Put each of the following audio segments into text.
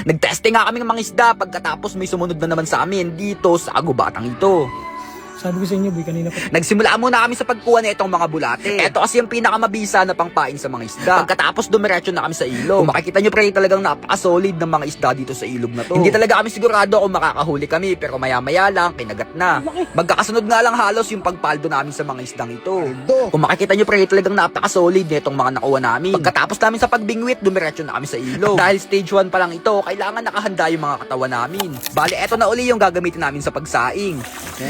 Nagtesting nga kami ng mga isda pagkatapos may sumunod na naman sa amin dito sa agubatang ito. Sabi ko sa inyo, boy, kanina pa. Nagsimula muna kami sa pagkuha na itong mga bulate. Ito kasi yung pinakamabisa na pangpain sa mga isda. Pagkatapos dumiretso na kami sa ilog. Kung makikita nyo pre, talagang napaka-solid ng mga isda dito sa ilog na to. Hindi talaga kami sigurado kung makakahuli kami, pero maya-maya lang, kinagat na. Magkakasunod nga lang halos yung pagpaldo namin sa mga isdang ito. Kung makikita nyo pre, talagang napaka-solid nitong mga nakuha namin. Pagkatapos namin sa pagbingwit, dumiretso na kami sa ilog. Dahil stage 1 pa lang ito, kailangan nakahanda yung mga katawan namin. Bale, eto na uli yung gagamitin namin sa pagsaing.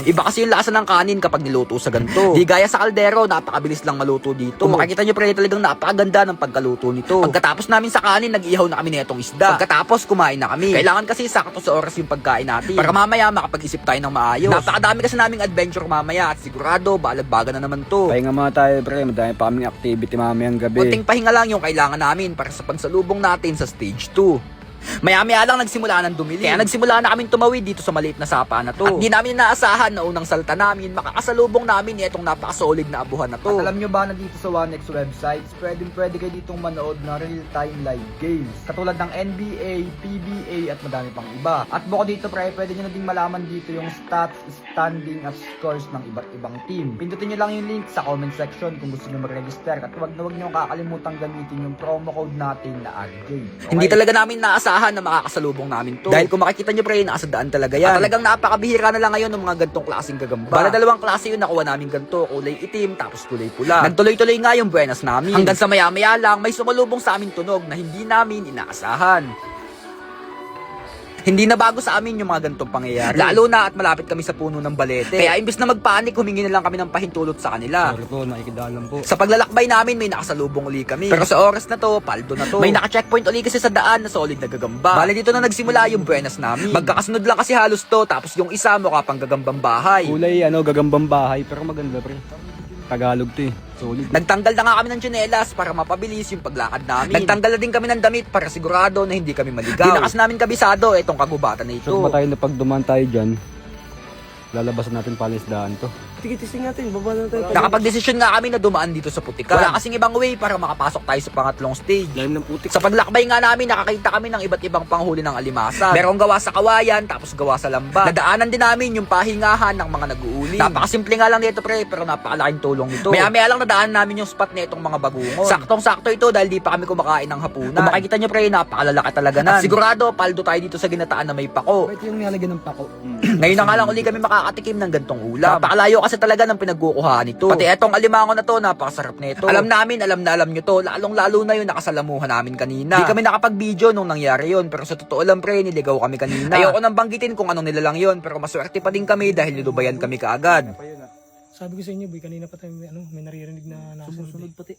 Iba kasi yung lasa ng kanin kapag niluto sa ganito. Di gaya sa kaldero, napakabilis lang maluto dito. Kung makikita nyo pre, talagang napakaganda ng pagkaluto nito. Pagkatapos namin sa kanin, nag-ihaw na kami nitong isda. Pagkatapos, kumain na kami. Kailangan kasi sakto sa oras yung pagkain natin. Para mamaya makapag-isip tayo ng maayos. Napakadami kasi naming adventure mamaya at sigurado, balag-baga na naman to. Pahinga muna tayo pre, madami pa kaming activity mamayang gabi. Kunting pahinga lang yung kailangan namin para sa pansalubong natin sa stage 2. Maya-maya lang nagsimula ng dumili. Kaya nagsimula na kaming tumawid dito sa maliit na sapa na to. At di namin inaasahan na unang salta namin, makakasalubong namin itong napaka-solid na abuhan na to. At alam nyo ba na dito sa 1X websites, pwede kayo ditong manood ng real-time live games. Katulad ng NBA, PBA at madami pang iba. At bukod dito pre, pwede nyo na ding malaman dito yung stats, standing at scores ng iba't ibang team. Pindutin nyo lang yung link sa comment section kung gusto nyo mag-register. At huwag nyo kakalimutang gamitin yung promo code natin na ADGame. Okay? Hindi talaga namin naasahan na makakasalubong namin to. Dahil kung makikita nyo pre, nasa daan talaga yan. At talagang napakabihira na lang ngayon ng mga gantong klaseng gagamba. Bala dalawang klase yung nakuha namin ganto, kulay itim tapos kulay pula. Nagtuloy-tuloy nga yung buenas namin. Hanggang sa maya-maya lang may sumalubong sa amin tunog na hindi namin inaasahan. Hindi na bago sa amin yung mga gantong pangyayari. Lalo na at malapit kami sa puno ng balete. Kaya imbis na magpanik, humingi na lang kami ng pahintulot sa kanila. Sorry po, nakikidalam po. Sa paglalakbay namin, may nakasalubong uli kami. Pero sa oras na to, paldo na to. May naka-checkpoint uli kasi sa daan na solid na gagamba. Bale dito na nagsimula yung buenas namin. Magkakasunod lang kasi halos to, tapos yung isa mukha pang gagambang bahay. Kulay gagambang bahay, pero maganda pre. Tagalog to eh. Solid. Nagtanggal na nga kami ng tsinelas para mapabilis yung paglakad namin. Nagtanggal na din kami ng damit para sigurado na hindi kami maligaw. Di na kasi namin kabisado itong kagubatan na ito. Sure ba tayo na pag dumaan tayo dyan, lalabasan natin palisdaan to? Sige, testing natin. Baba na tayo. Nakapag-desisyon nga kami na dumaan dito sa Putikan. Wala kasing ibang way para makapasok tayo sa pangatlong stage. Lalim ng putik. Sa paglakbay nga namin, nakakita kami ng iba't ibang panghuli ng alimasag. Merong gawa sa kawayan, tapos gawa sa lambat. Nadaanan din namin yung pahingahan ng mga nag-uuli. Napakasimple nga lang nito pre, pero napakalaking tulong nito. Maya-maya lang nadaanan namin yung spot na itong mga bagungon. Saktong-sakto ito dahil di pa kami kumakain ng hapunan. Kung makikita nyo pre, napakalalaki talaga na. At sigurado, paldo tayo dito sa ginataan na may pako. Bakit yung nilalagyan ng pako? Ngayon na nga lang uli kami makakatikim ng gantong ulam. Napakalayo kasi talaga ng pinagkukuhaan nito. Pati etong alimango na to, napakasarap nito. Alam na alam nyo to, lalong-lalo na yung nakasalamuhan namin kanina. Di kami nakapag-video nung nangyari yun, pero sa totoo lang pre, niligaw kami kanina. Ayoko nang banggitin kung anong nilalang yun, pero maswerte pa din kami dahil nilubayan kami kaagad. Sabi ko sa inyo, boy, kanina pa tayo may naririnig na nasa. Sumusunod pati.